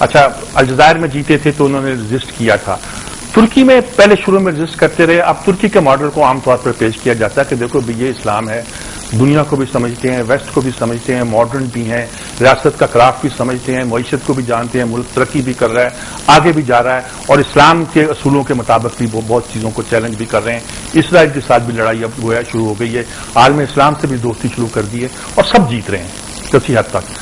اچھا الجزائر میں جیتے تھے تو انہوں نے رجسٹ کیا تھا، ترکی میں پہلے شروع میں رجسٹ کرتے رہے، اب ترکی کے ماڈل کو عام طور پر پیش کیا جاتا ہے کہ دیکھو بھی یہ اسلام ہے، دنیا کو بھی سمجھتے ہیں، ویسٹ کو بھی سمجھتے ہیں، ماڈرن بھی ہیں، ریاست کا کرافٹ بھی سمجھتے ہیں، معیشت کو بھی جانتے ہیں، ملک ترقی بھی کر رہا ہے، آگے بھی جا رہا ہے، اور اسلام کے اصولوں کے مطابق بھی وہ بہت چیزوں کو چیلنج بھی کر رہے ہیں۔ اسرائیل کے ساتھ بھی لڑائی اب گویا شروع ہو گئی ہے، عالم اسلام سے بھی دوستی شروع کر دی ہے، اور سب جیت رہے ہیں کسی حد تک۔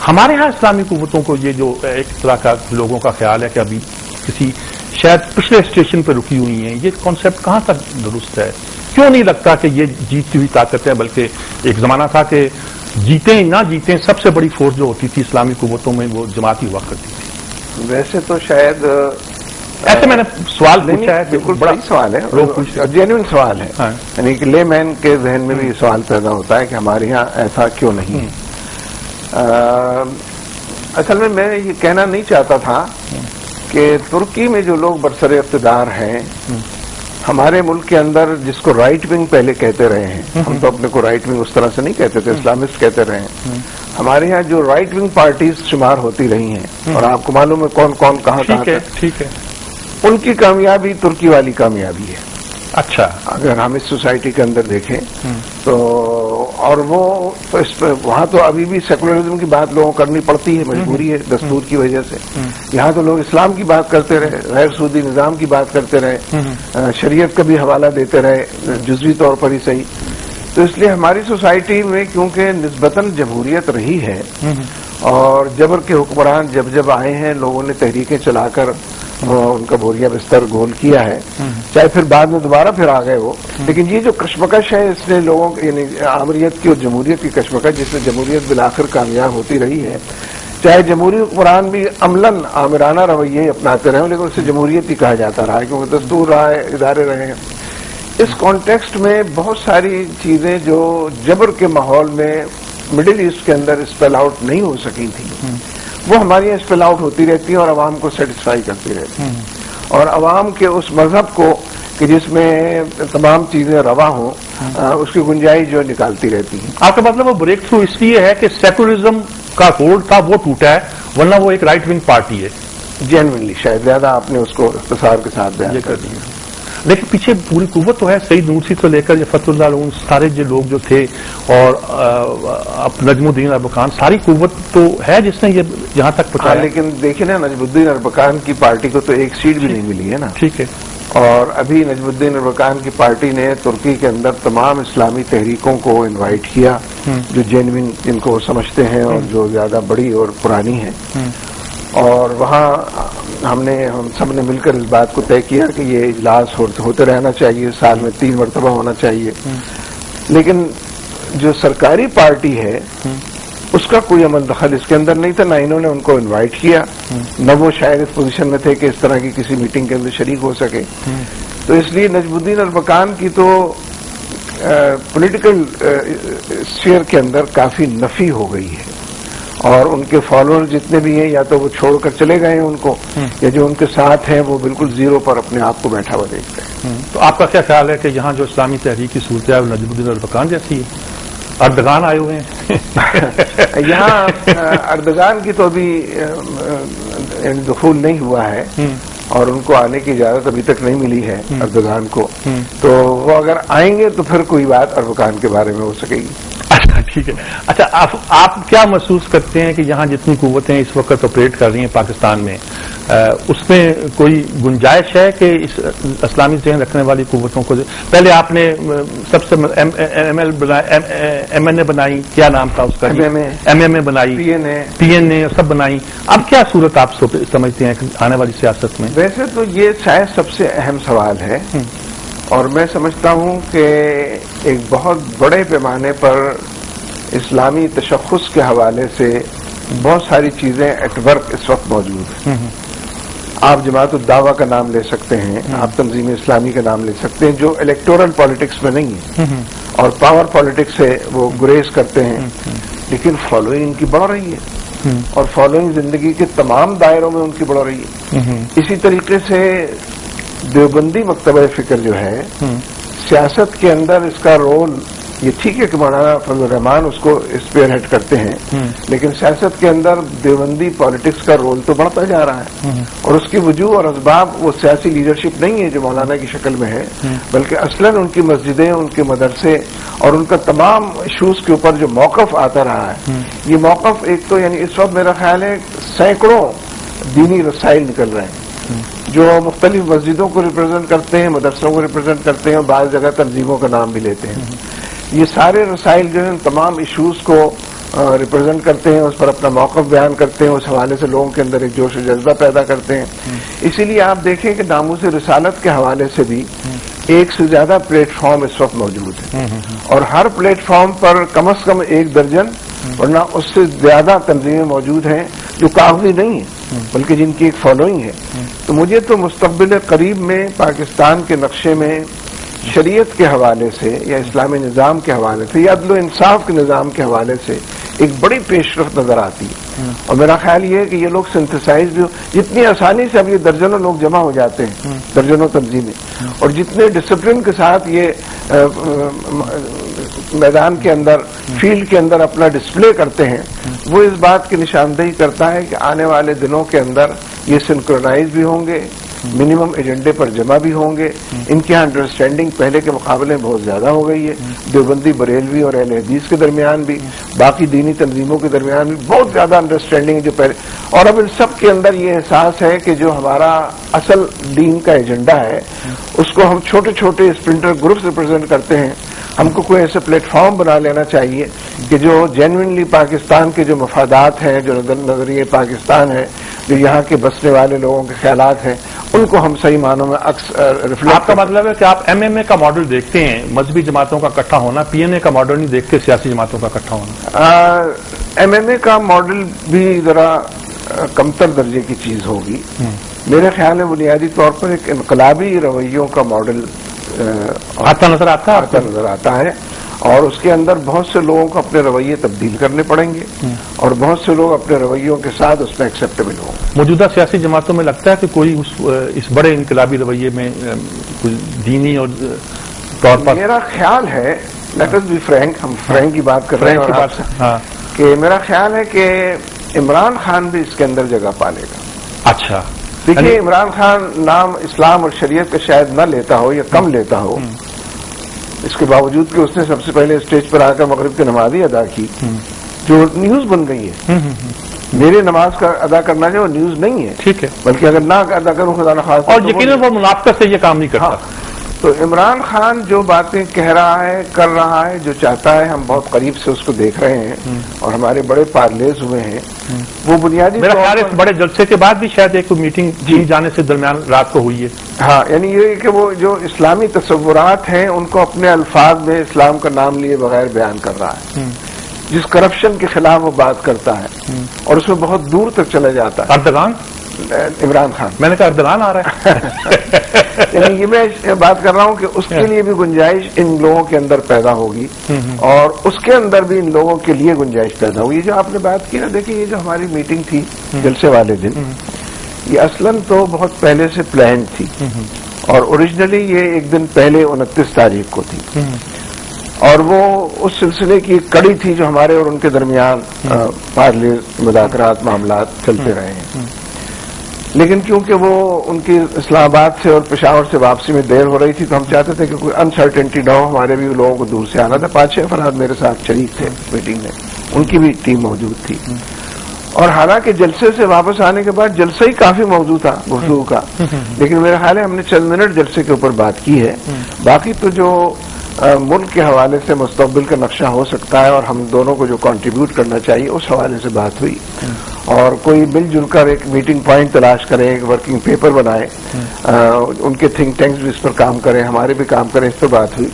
ہمارے ہاں اسلامی قوتوں کو یہ جو ایک طرح کا لوگوں کا خیال ہے کہ ابھی کسی شاید پچھلے اسٹیشن پہ رکی ہوئی ہیں، یہ کانسیپٹ کہاں تک درست ہے؟ کیوں نہیں لگتا کہ یہ جیتتی ہوئی طاقت ہے؟ بلکہ ایک زمانہ تھا کہ جیتیں نہ جیتیں سب سے بڑی فورس جو ہوتی تھی اسلامی قوتوں میں وہ جماعت ہی ہوا کرتی تھی۔ ویسے تو شاید ایسے میں نے سوال پوچھا ہے، بالکل بڑا سوال ہے، جینوئن سوال ہے، یعنی کہ لے مین کے ذہن میں بھی یہ سوال پیدا ہوتا ہے کہ ہمارے یہاں ایسا کیوں نہیں ہے۔ اصل میں یہ کہنا نہیں چاہتا تھا کہ ترکی میں جو لوگ برسر اقتدار ہیں، ہمارے ملک کے اندر جس کو رائٹ ونگ پہلے کہتے رہے ہیں، ہم تو اپنے کو رائٹ ونگ اس طرح سے نہیں کہتے تھے، اسلامسٹ کہتے رہے ہیں، ہمارے یہاں جو رائٹ ونگ پارٹیز شمار ہوتی رہی ہیں، اور آپ کو معلوم ہے کون کون کہاں ٹھیک ہے، ان کی کامیابی ترکی والی کامیابی ہے۔ اچھا، اگر ہم اس سوسائٹی کے اندر دیکھیں تو، اور وہ تو وہاں تو ابھی بھی سیکولرزم کی بات لوگوں کو کرنی پڑتی ہے، مجبوری ہے دستور کی وجہ سے۔ یہاں تو لوگ اسلام کی بات کرتے رہے، غیر سودی نظام کی بات کرتے رہے، شریعت کا بھی حوالہ دیتے رہے جزوی طور پر ہی صحیح۔ تو اس لیے ہماری سوسائٹی میں کیونکہ نسبتاً جمہوریت رہی ہے، اور جبر کے حکمران جب آئے ہیں، لوگوں نے تحریکیں چلا کر ان کا بوریا بستر گول کیا ہے، چاہے پھر بعد میں دوبارہ پھر آ گئے وہ، لیکن یہ جو کشمکش ہے اس نے لوگوں یعنی آمریت کی اور جمہوریت کی کشمکش، جس میں جمہوریت بالآخر کامیاب ہوتی رہی ہے، چاہے جمہوری حکمران بھی عملاً آمرانہ رویے اپناتے رہے، لیکن اسے جمہوریت ہی کہا جاتا رہا ہے کیونکہ دستور رہا ہے، ادارے رہے ہیں۔ اس کانٹیکسٹ میں بہت ساری چیزیں جو جبر کے ماحول میں مڈل ایسٹ کے اندر اسپیل آؤٹ نہیں ہو سکی تھی، وہ ہماری یہاں اسپیل آؤٹ ہوتی رہتی ہے اور عوام کو سیٹسفائی کرتی رہتی ہے، اور عوام کے اس مذہب کو کہ جس میں تمام چیزیں روا ہوں، اس کی گنجائش جو نکالتی رہتی ہے۔ آپ کا مطلب وہ بریک تھرو اس لیے ہے کہ سیکولرزم کا ہولڈ تھا وہ ٹوٹا ہے، ورنہ وہ ایک رائٹ ونگ پارٹی ہے۔ جینوئنلی شاید زیادہ آپ نے اس کو اختصار کے ساتھ بیان کر دیا، لیکن پیچھے پوری قوت تو ہے، سعید نورسی سے لے کر یہ فتح اللہ علیہ سارے جو لوگ جو تھے، اور نجم الدین اربکان، ساری قوت تو ہے جس نے یہ یہاں تک پہنچایا۔ لیکن دیکھیں نا، نجم الدین اربکان کی پارٹی کو تو ایک سیٹ بھی نہیں ملی ہے نا۔ ٹھیک ہے، اور ابھی نجم الدین اربکان کی پارٹی نے ترکی کے اندر تمام اسلامی تحریکوں کو انوائٹ کیا جو جینوئن جن کو سمجھتے ہیں اور جو زیادہ بڑی اور پرانی ہیں، اور وہاں ہم سب نے مل کر اس بات کو طے کیا کہ یہ اجلاس ہوتے رہنا چاہیے، سال میں 3 مرتبہ ہونا چاہیے، لیکن جو سرکاری پارٹی ہے اس کا کوئی عمل دخل اس کے اندر نہیں تھا، نہ انہوں نے ان کو انوائٹ کیا، نہ وہ شاید اس پوزیشن میں تھے کہ اس طرح کی کسی میٹنگ کے اندر شریک ہو سکے۔ تو اس لیے نجم الدین اربکان کی تو پولیٹیکل اسفیئر کے اندر کافی نفی ہو گئی ہے، اور ان کے فالوور جتنے بھی ہیں یا تو وہ چھوڑ کر چلے گئے ہیں ان کو، یا جو ان کے ساتھ ہیں وہ بالکل زیرو پر اپنے آپ کو بیٹھا ہوا دیکھتے ہیں۔ تو آپ کا کیا خیال ہے کہ یہاں جو اسلامی تحریک کی صورت ہے وہ نجم الدین اربکان جیسی ہے؟ اردگان آئے ہوئے ہیں یہاں اردگان کی تو ابھی دخول نہیں ہوا ہے، اور ان کو آنے کی اجازت ابھی تک نہیں ملی ہے اردگان کو، تو وہ اگر آئیں گے تو پھر کوئی بات اربکان کے بارے میں ہو سکے گی۔ اچھا ٹھیک ہے، اچھا آپ کیا محسوس کرتے ہیں کہ یہاں جتنی قوتیں اس وقت آپریٹ کر رہی ہیں پاکستان میں، اس میں کوئی گنجائش ہے کہ اس اسلامی ذہن رکھنے والی قوتوں کو، پہلے آپ نے سب سے ایم این اے بنائی، کیا نام تھا اس کا، ایم ایم اے بنائی، پی این اے سب بنائی، اب کیا صورت آپ سمجھتے ہیں کہ آنے والی سیاست میں؟ ویسے تو یہ شاید سب سے اہم سوال ہے، اور میں سمجھتا ہوں کہ ایک بہت بڑے پیمانے پر اسلامی تشخص کے حوالے سے بہت ساری چیزیں ایٹ ورک اس وقت موجود ہیں۔ آپ جماعت الدعوہ کا نام لے سکتے ہیں، آپ تنظیم اسلامی کا نام لے سکتے ہیں، جو الیکٹورل پالیٹکس میں نہیں ہے اور پاور پالیٹکس سے وہ گریز کرتے ہیں، لیکن فالوئنگ ان کی بڑھ رہی ہے، اور فالوئنگ زندگی کے تمام دائروں میں ان کی بڑھ رہی ہے۔ اسی طریقے سے دیوبندی مکتبہ فکر جو ہے، سیاست کے اندر اس کا رول یہ ٹھیک ہے کہ مولانا فضل الرحمان اس کو اسپیئر ہیڈ کرتے ہیں، لیکن سیاست کے اندر دیوبندی پالیٹکس کا رول تو بڑھتا جا رہا ہے، اور اس کی وجوہ اور اسباب وہ سیاسی لیڈرشپ نہیں ہے جو مولانا کی شکل میں ہے، بلکہ اصلاً ان کی مسجدیں، ان کے مدرسے اور ان کا تمام ایشوز کے اوپر جو موقف آتا رہا ہے، یہ موقف ایک تو یعنی اس وقت میرا خیال ہے سینکڑوں دینی رسائل نکل رہے ہیں جو مختلف مسجدوں کو ریپرزینٹ کرتے ہیں، مدرسوں کو ریپرزینٹ کرتے ہیں، اور بعض جگہ تنظیموں کا نام بھی لیتے ہیں۔ یہ سارے رسائل جو ہیں تمام ایشوز کو ریپرزینٹ کرتے ہیں، اس پر اپنا موقف بیان کرتے ہیں، اس حوالے سے لوگوں کے اندر ایک جوش و جذبہ پیدا کرتے ہیں۔ اسی لیے آپ دیکھیں کہ ناموس رسالت کے حوالے سے بھی ایک سے زیادہ پلیٹ فارم اس وقت موجود ہے، اور ہر پلیٹ فارم پر کم از کم 1 درجن ورنہ اس سے زیادہ تنظیمیں موجود ہیں جو کاغذی نہیں ہیں بلکہ جن کی ایک فالوئنگ ہے۔ تو مجھے تو مستقبل قریب میں پاکستان کے نقشے میں شریعت کے حوالے سے یا اسلامی نظام کے حوالے سے یا عدل و انصاف کے نظام کے حوالے سے ایک بڑی پیش رفت نظر آتی ہے، اور میرا خیال یہ ہے کہ یہ لوگ سنتھسائز بھی جتنی آسانی سے اب یہ درجنوں لوگ جمع ہو جاتے ہیں، درجنوں تنظیمیں، اور جتنے ڈسپلن کے ساتھ یہ میدان کے اندر، فیلڈ کے اندر اپنا ڈسپلے کرتے ہیں، وہ اس بات کی نشاندہی کرتا ہے کہ آنے والے دنوں کے اندر یہ سنکرونائز بھی ہوں گے، منیمم ایجنڈے پر جمع بھی ہوں گے۔ ان کی انڈرسٹینڈنگ پہلے کے مقابلے میں بہت زیادہ ہو گئی ہے، دیوبندی، بریلوی اور اہل حدیث کے درمیان بھی، باقی دینی تنظیموں کے درمیان بھی بہت زیادہ انڈرسٹینڈنگ ہے جو پہلے، اور اب ان سب کے اندر یہ احساس ہے کہ جو ہمارا اصل دین کا ایجنڈا ہے اس کو ہم چھوٹے چھوٹے اسپلنٹر گروپس ریپرزینٹ کرتے ہیں۔ ہم کو کوئی ایسے پلیٹ فارم بنا لینا چاہیے کہ جو جینوئنلی پاکستان کے جو مفادات ہیں، جو نظریہ پاکستان ہے، جو یہاں کے بسنے والے لوگوں کے خیالات ہیں، ان کو ہم صحیح معنوں میں ریفلیکٹ۔ آپ کا مطلب ہے کہ آپ MMA کا ماڈل دیکھتے ہیں، مذہبی جماعتوں کا اکٹھا ہونا، PNA کا ماڈل نہیں دیکھتے، سیاسی جماعتوں کا اکٹھا ہونا؟ MMA کا ماڈل بھی ذرا کمتر درجے کی چیز ہوگی۔ میرے خیال میں بنیادی طور پر ایک انقلابی رویوں کا ماڈل آتا نظر آتا ہے، اور اس کے اندر بہت سے لوگوں کو اپنے رویے تبدیل کرنے پڑیں گے، اور بہت سے لوگ اپنے رویوں کے ساتھ اس میں ایکسیپٹیبل ہوں گے۔ موجودہ سیاسی جماعتوں میں لگتا ہے کہ کوئی اس بڑے انقلابی رویے میں کوئی دینی اور طور پر، میرا خیال ہے، لیٹ اس بی فرینک، ہم فرینک کی بات کر رہے ہیں کہ میرا خیال ہے کہ عمران خان بھی اس کے اندر جگہ پالے گا۔ اچھا، دیکھیے عمران خان نام اسلام اور شریعت کا شاید نہ لیتا ہو یا کم لیتا ہو، اس کے باوجود کہ اس نے سب سے پہلے اسٹیج پر آ کر مغرب کی نماز ہی ادا کی جو نیوز بن گئی ہے۔ میرے نماز کا ادا کرنا جو نیوز نہیں ہے، ٹھیک ہے، بلکہ اگر نہ ادا کروں خدا نخواستہ، اور یقیناً وہ منافقت سے یہ کام نہیں کرتا۔ تو عمران خان جو باتیں کہہ رہا ہے، کر رہا ہے، جو چاہتا ہے، ہم بہت قریب سے اس کو دیکھ رہے ہیں اور ہمارے بڑے پارلیز ہوئے ہیں۔ وہ بنیادی میرا خیال ہے بڑے جلسے کے بعد بھی شاید ایک میٹنگ جی جانے سے درمیان رات کو ہوئی ہے۔ ہاں، یعنی یہ کہ وہ جو اسلامی تصورات ہیں ان کو اپنے الفاظ میں اسلام کا نام لیے بغیر بیان کر رہا ہے، جس کرپشن کے خلاف وہ بات کرتا ہے اور اس میں بہت دور تک چلا جاتا ہے۔ اردگان، عمران خان، میں نے کہا اردگان آ رہا ہے۔ یعنی یہ میں بات کر رہا ہوں کہ اس کے لیے بھی گنجائش ان لوگوں کے اندر پیدا ہوگی، اور اس کے اندر بھی ان لوگوں کے لیے گنجائش پیدا ہوگی۔ جو آپ نے بات کی نا، دیکھیے یہ جو ہماری میٹنگ تھی جلسے والے دن، یہ اصلاً تو بہت پہلے سے پلان تھی، اور اوریجنلی یہ ایک دن پہلے 29 تاریخ کو تھی، اور وہ اس سلسلے کی ایک کڑی تھی جو ہمارے اور ان کے درمیان پارلی مذاکرات، معاملات چلتے رہے ہیں۔ لیکن کیونکہ وہ ان کی اسلام آباد سے اور پشاور سے واپسی میں دیر ہو رہی تھی، تو ہم چاہتے تھے کہ کوئی انسرٹنٹی نہ ہو، ہمارے بھی لوگوں کو دور سے آنا تھا۔ 5-6 افراد میرے ساتھ شریک تھے میٹنگ میں، ان کی بھی ٹیم موجود تھی، اور حالانکہ جلسے سے واپس آنے کے بعد جلسہ ہی کافی موضوع تھا گفتگو کا، لیکن میرا خیال ہے ہم نے چند منٹ جلسے کے اوپر بات کی ہے۔ باقی تو جو ملک کے حوالے سے مستقبل کا نقشہ ہو سکتا ہے اور ہم دونوں کو جو کنٹریبیوٹ کرنا چاہیے اس حوالے سے بات ہوئی، اور کوئی مل جل کر ایک میٹنگ پوائنٹ تلاش کریں، ایک ورکنگ پیپر بنائیں، ان کے تھنک ٹینکس بھی اس پر کام کریں، ہمارے بھی کام کریں، اس پر بات ہوئی۔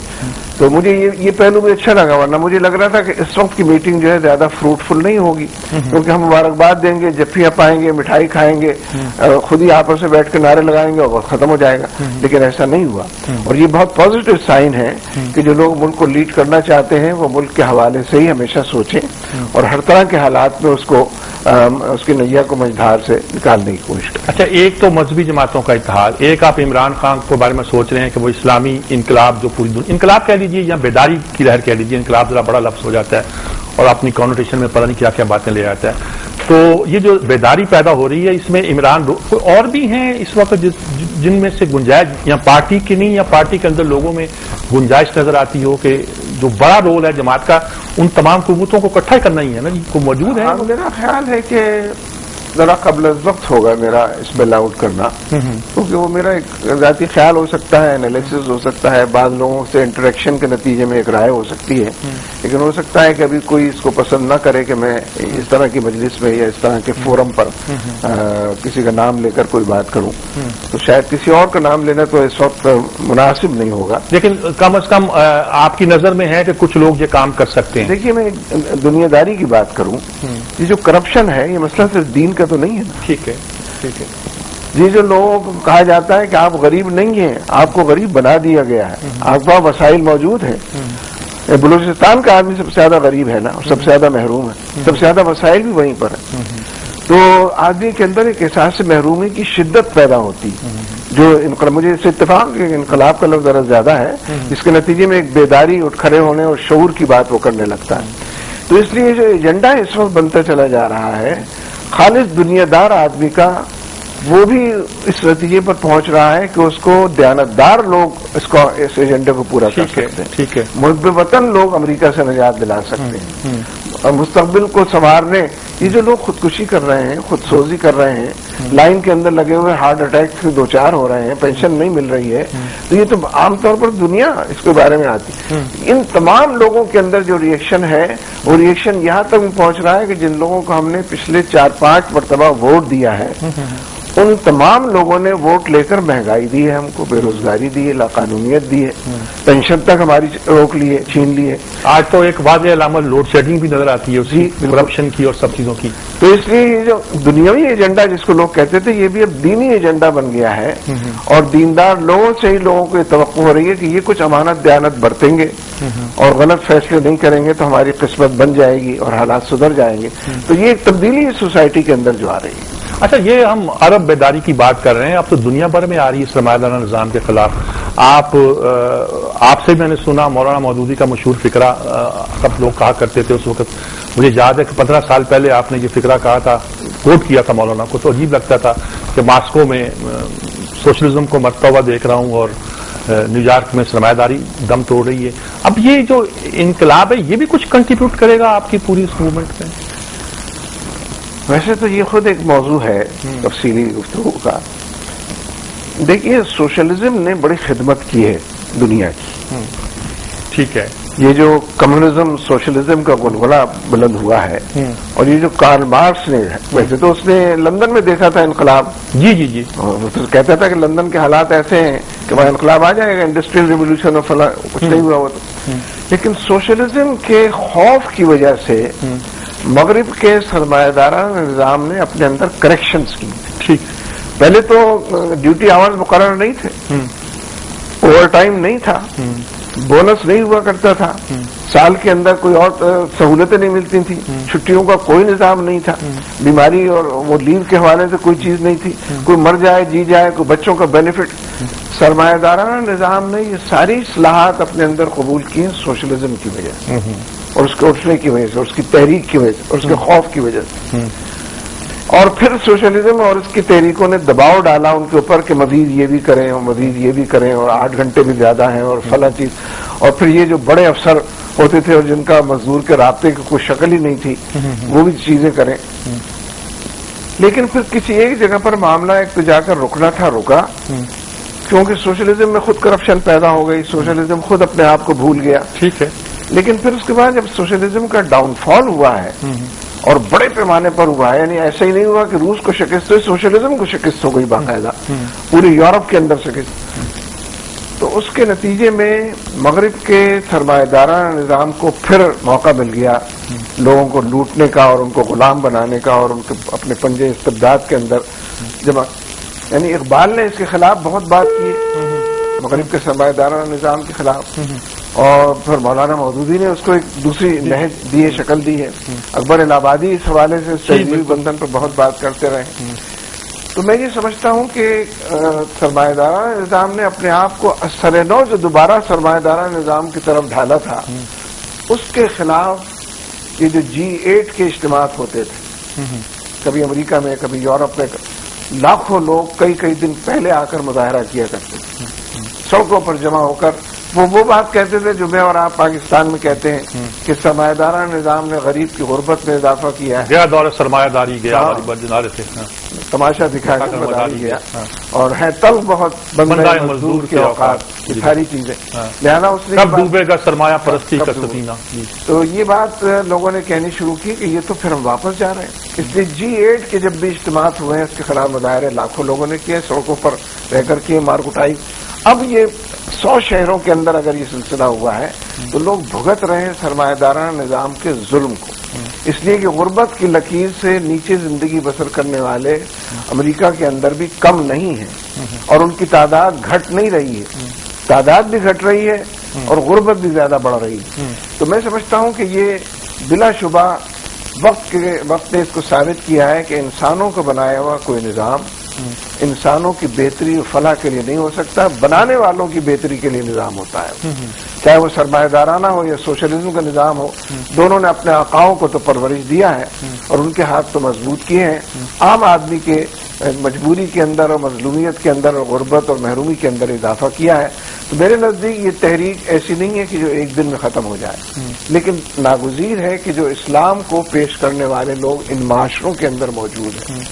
تو مجھے یہ پہلو بھی اچھا لگا، ورنہ مجھے لگ رہا تھا کہ اس وقت کی میٹنگ جو ہے زیادہ فروٹفل نہیں ہوگی، کیونکہ ہم مبارکباد دیں گے، جفیاں پائیں گے، مٹھائی کھائیں گے، خود ہی آپس میں بیٹھ کے نعرے لگائیں گے اور وقت ختم ہو جائے گا، لیکن ایسا نہیں ہوا۔ اور یہ بہت پازیٹو سائن ہے کہ جو لوگ ملک کو لیڈ کرنا چاہتے ہیں وہ ملک کے حوالے سے ہی ہمیشہ سوچیں، اور ہر طرح کے حالات میں اس کو اس کی نیا کو مجھدھار سے نکالنے کی کوشش کریں. اچھا، ایک تو مذہبی جماعتوں کا اتحاد، ایک آپ عمران خان کے بارے میں سوچ رہے ہیں کہ وہ اسلامی انقلاب جو پوری دنیا، انقلاب کہہ لیجیے یا بیداری کی لہر کہہ لیجیے، انقلاب ذرا بڑا لفظ ہو جاتا ہے اور اپنی کانوٹیشن میں پتہ نہیں کیا کیا باتیں لے آتا ہے. تو یہ جو بیداری پیدا ہو رہی ہے، اس میں عمران کوئی اور بھی ہیں اس وقت جن میں سے گنجائش یا پارٹی کی نہیں یا پارٹی کے اندر لوگوں میں گنجائش نظر آتی ہو کہ جو بڑا رول ہے جماعت کا ان تمام قوتوں کو اکٹھا کرنا ہی ہے نا جی، کو موجود ہے؟ میرا خیال ہے کہ ذرا قبل از وقت ہوگا میرا اس پہ لاؤٹ کرنا، کیونکہ وہ میرا ایک ذاتی خیال ہو سکتا ہے، انالیسس ہو سکتا ہے، بعض لوگوں سے انٹریکشن کے نتیجے میں ایک رائے ہو سکتی ہے، لیکن ہو سکتا ہے کہ ابھی کوئی اس کو پسند نہ کرے کہ میں اس طرح کی مجلس میں یا اس طرح کے فورم پر کسی کا نام لے کر کوئی بات کروں، تو شاید کسی اور کا نام لینا تو اس وقت مناسب نہیں ہوگا. لیکن کم از کم آپ کی نظر میں ہے کہ کچھ لوگ یہ کام کر سکتے ہیں؟ دیکھیے، میں دنیا داری کی بات کروں، یہ جو کرپشن ہے یہ مسئلہ صرف دین کا تو نہیں ہے نا. ٹھیک ہے، ٹھیک ہے. یہ جو لوگوں کو کہا جاتا ہے کہ آپ غریب نہیں ہیں، آپ کو غریب بنا دیا گیا ہے، آپ کو وسائل موجود ہیں. بلوچستان کا آدمی سب سے زیادہ غریب ہے نا، اور سب سے زیادہ محروم ہے، سب سے زیادہ وسائل بھی وہیں پر ہے. تو آدمی کے اندر ایک احساس محرومی کی شدت پیدا ہوتی جو مجھے اس سے اتفاق انقلاب کا لفظ ذرا زیادہ ہے، جس کے نتیجے میں ایک بیداری اٹھ کھڑے ہونے اور شعور کی بات وہ کرنے لگتا ہے. تو اس لیے جو ایجنڈا اس وقت بنتا چلا جا رہا ہے خالص دنیا دار آدمی کا، وہ بھی اس نتیجے پر پہنچ رہا ہے کہ اس کو دیانتدار لوگ اس ایجنڈے کو پورا کر سکتے ہیں. ٹھیک ہے. محب وطن لوگ امریکہ سے نجات دلا سکتے ہیں، اور مستقبل کو سنوارنے یہ جو لوگ خودکشی کر رہے ہیں، خود سوزی کر رہے ہیں، لائن کے اندر لگے ہوئے ہارٹ اٹیک سے دو چار ہو رہے ہیں، پینشن نہیں مل رہی ہے، تو یہ تو عام طور پر دنیا اس کے بارے میں آتی. ان تمام لوگوں کے اندر جو ریئیکشن ہے وہ ریئیکشن یہاں تک بھی پہنچ رہا ہے کہ جن لوگوں کو ہم نے پچھلے 4-5 مرتبہ ووٹ دیا ہے ان تمام لوگوں نے ووٹ لے کر مہنگائی دی ہے، ہم کو بے روزگاری دی ہے، لاقانونیت دی ہے، پینشن تک ہماری روک لی ہے، چھین لی ہے. آج تو ایک واضح علامت لوڈ شیڈنگ بھی نظر آتی ہے اسی کرپشن کی اور سب چیزوں کی. تو اس لیے یہ جو دنیاوی ایجنڈا جس کو لوگ کہتے تھے یہ بھی اب دینی ایجنڈا بن گیا ہے، اور دیندار لوگوں سے ہی لوگوں کو یہ توقع ہو رہی ہے کہ یہ کچھ امانت دیانت برتیں گے اور غلط فیصلے نہیں کریں گے تو ہماری قسمت بن جائے گی اور حالات سدھر جائیں گے. تو یہ ایک تبدیلی ہے سوسائٹی کے اندر جو آ رہی ہے. اچھا، یہ ہم عرب بیداری کی بات کر رہے ہیں، اب تو دنیا بھر میں آ رہی ہے سرمایہ دارانہ نظام کے خلاف. آپ سے میں نے سنا مولانا مودودی کا مشہور فقرہ، سب لوگ کہا کرتے تھے اس وقت، مجھے یاد ہے کہ 15 سال پہلے آپ نے یہ فقرہ کہا تھا، کوٹ کیا تھا مولانا کو، تو عجیب لگتا تھا کہ ماسکو میں سوشلزم کو مرتا ہوا دیکھ رہا ہوں اور نیو یارک میں سرمایہ داری دم توڑ رہی ہے. اب یہ جو انقلاب ہے یہ بھی کچھ کنٹریبیوٹ کرے گا آپ کی پوری اس موومنٹ میں؟ ویسے تو یہ خود ایک موضوع ہے تفصیلی گفتگو کا. دیکھیے، سوشلزم نے بڑی خدمت کی ہے دنیا کی. ٹھیک ہے. یہ جو کمیونزم سوشلزم کا گلگلہ بلند ہوا ہے، اور یہ جو کارل مارکس نے، ویسے تو اس نے لندن میں دیکھا تھا انقلاب. جی جی جی. وہ تو کہتا تھا کہ لندن کے حالات ایسے ہیں کہ وہاں انقلاب آ جائے گا، انڈسٹریل ریولیوشن اور فلاں، کچھ نہیں ہوا وہ تو. لیکن سوشلزم کے خوف کی وجہ سے مغرب کے سرمایہ دارانہ نظام نے اپنے اندر کریکشنز کی. ٹھیک. پہلے تو ڈیوٹی آورز مقرر نہیں تھے، اوور ٹائم نہیں تھا، بونس نہیں ہوا کرتا تھا، سال کے اندر کوئی اور سہولتیں نہیں ملتی تھیں، چھٹیوں کا کوئی نظام نہیں تھا، بیماری اور وہ لیو کے حوالے سے کوئی چیز نہیں تھی، کوئی مر جائے جی جائے، کوئی بچوں کا بینیفٹ. سرمایہ دارانہ نظام نے یہ ساری اصلاحات اپنے اندر قبول کی ہیں سوشلزم کی وجہ سے، اور اس کے اٹھنے کی وجہ سے، اس کی تحریک کی وجہ سے، اور اس کے خوف کی وجہ سے. اور پھر سوشلزم اور اس کی تحریکوں نے دباؤ ڈالا ان کے اوپر کہ مزید یہ بھی کریں اور مزید یہ بھی کریں اور 8 گھنٹے بھی زیادہ ہیں اور فلاں چیز. اور پھر یہ جو بڑے افسر ہوتے تھے اور جن کا مزدور کے رابطے کی کوئی شکل ہی نہیں تھی وہ بھی چیزیں کریں. لیکن پھر کسی ایک جگہ پر معاملہ ایک تو جا کر رکنا تھا، رکا، کیونکہ سوشلزم میں خود کرپشن پیدا ہو گئی، سوشلزم خود اپنے آپ کو بھول گیا. ٹھیک ہے. لیکن پھر اس کے بعد جب سوشلزم کا ڈاؤن فال ہوا ہے اور بڑے پیمانے پر ہوا ہے، یعنی ایسا ہی نہیں ہوا کہ روس کو شکست ہوئی، سوشلزم کو شکست ہو گئی باقاعدہ، پوری یورپ کے اندر شکست. تو اس کے نتیجے میں مغرب کے سرمایہ دارانہ نظام کو پھر موقع مل گیا لوگوں کو لوٹنے کا اور ان کو غلام بنانے کا اور ان کے اپنے پنجے استبداد کے اندر جمع. یعنی اقبال نے اس کے خلاف بہت بات کی مغرب کے سرمایہ دارانہ نظام کے خلاف. اور پھر مولانا مودودی نے اس کو ایک دوسری نہج دی ہے، شکل دی ہے. اکبر الہ آبادی اس حوالے سے تہذیبی بندھن پر بہت بات کرتے رہے. تو میں یہ سمجھتا ہوں کہ سرمایہ دارانہ نظام نے اپنے آپ کو اثر نو جو دوبارہ سرمایہ دارانہ نظام کی طرف ڈھالا تھا، اس کے خلاف یہ جو G8 کے اجتماعات ہوتے تھے، کبھی امریکہ میں کبھی یورپ میں، لاکھوں لوگ کئی کئی دن پہلے آ کر مظاہرہ کیا کرتے تھے، سڑکوں پر جمع ہو کر وہ بات کہتے تھے جو میں اور آپ پاکستان میں کہتے ہیں کہ سرمایہ دارانہ نظام نے غریب کی غربت میں اضافہ کیا ہے. گیا دور سرمایہ داری گیا، تماشا دکھا کے بداری گیا، اور ہے تلخ بہت بندہ مزدور کے اوقات، یہ ساری چیزیں. لہذا اس نے کب ڈوبے گا سرمایہ پرستی کا سفینہ. تو یہ بات لوگوں نے کہنی شروع کی کہ یہ تو پھر ہم واپس جا رہے ہیں. اس لیے G8 کے جب بھی اجتماعات ہوئے ہیں اس کے خلاف مظاہرے لاکھوں لوگوں نے کیے، سڑکوں پر رہ کر کے مار کٹائی. اب یہ 100 شہروں کے اندر اگر یہ سلسلہ ہوا ہے تو لوگ بھگت رہے ہیں سرمایہ دارانہ نظام کے ظلم کو، اس لیے کہ غربت کی لکیر سے نیچے زندگی بسر کرنے والے امریکہ کے اندر بھی کم نہیں ہیں، اور ان کی تعداد گھٹ نہیں رہی ہے، تعداد بھی گھٹ رہی ہے اور غربت بھی زیادہ بڑھ رہی ہے. تو میں سمجھتا ہوں کہ یہ بلا شبہ وقت نے اس کو ثابت کیا ہے کہ انسانوں کو بنایا ہوا کوئی نظام انسانوں کی بہتری اور فلاح کے لیے نہیں ہو سکتا، بنانے والوں کی بہتری کے لیے نظام ہوتا ہے. چاہے وہ سرمایہ دارانہ ہو یا سوشلزم کا نظام ہو، دونوں نے اپنے آقاؤں کو تو پرورش دیا ہے اور ان کے ہاتھ تو مضبوط کیے ہیں. عام آدمی کے مجبوری کے اندر اور مظلومیت کے اندر اور غربت اور محرومی کے اندر اضافہ کیا ہے. تو میرے نزدیک یہ تحریک ایسی نہیں ہے کہ جو ایک دن میں ختم ہو جائے، لیکن ناگزیر ہے کہ جو اسلام کو پیش کرنے والے لوگ ان معاشروں کے اندر موجود ہیں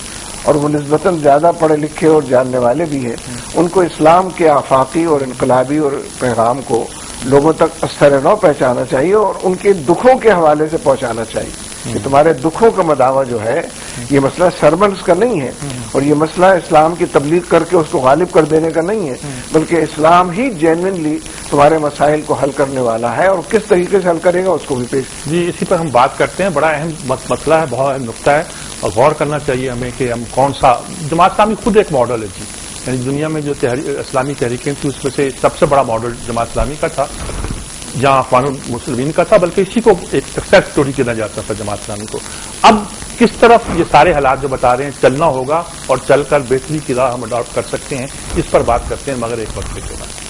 اور وہ نسبتاً زیادہ پڑھے لکھے اور جاننے والے بھی ہیں، ان کو اسلام کے آفاقی اور انقلابی اور پیغام کو لوگوں تک اثر نو پہنچانا چاہیے اور ان کے دکھوں کے حوالے سے پہنچانا چاہیے کہ تمہارے دکھوں کا مداوع جو ہے یہ مسئلہ سرمنٹس کا نہیں ہے، اور یہ مسئلہ اسلام کی تبلیغ کر کے اس کو غالب کر دینے کا نہیں ہے، بلکہ اسلام ہی جینوئنلی تمہارے مسائل کو حل کرنے والا ہے، اور کس طریقے سے حل کرے گا اس کو بھی پیش. جی اسی پر ہم بات کرتے ہیں. بڑا اہم مسئلہ ہے، بہت اہم نقطہ ہے، اور غور کرنا چاہیے ہمیں کہ ہم کون سا. جماعت اسلامی خود ایک ماڈل ہے جی، یعنی دنیا میں جو اسلامی تحریکیں تھیں اس میں سے سب سے بڑا ماڈل جماعت اسلامی کا تھا، جہاں اخوان المسلمین کا تھا، بلکہ اسی کو ایک سکسیس اسٹوری کہا جاتا تھا جماعت اسلامی کو. اب کس طرف یہ سارے حالات جو بتا رہے ہیں چلنا ہوگا اور چل کر بہتری کی راہ ہم اڈاپٹ کر سکتے ہیں، اس پر بات کرتے ہیں مگر ایک وقت کے بعد.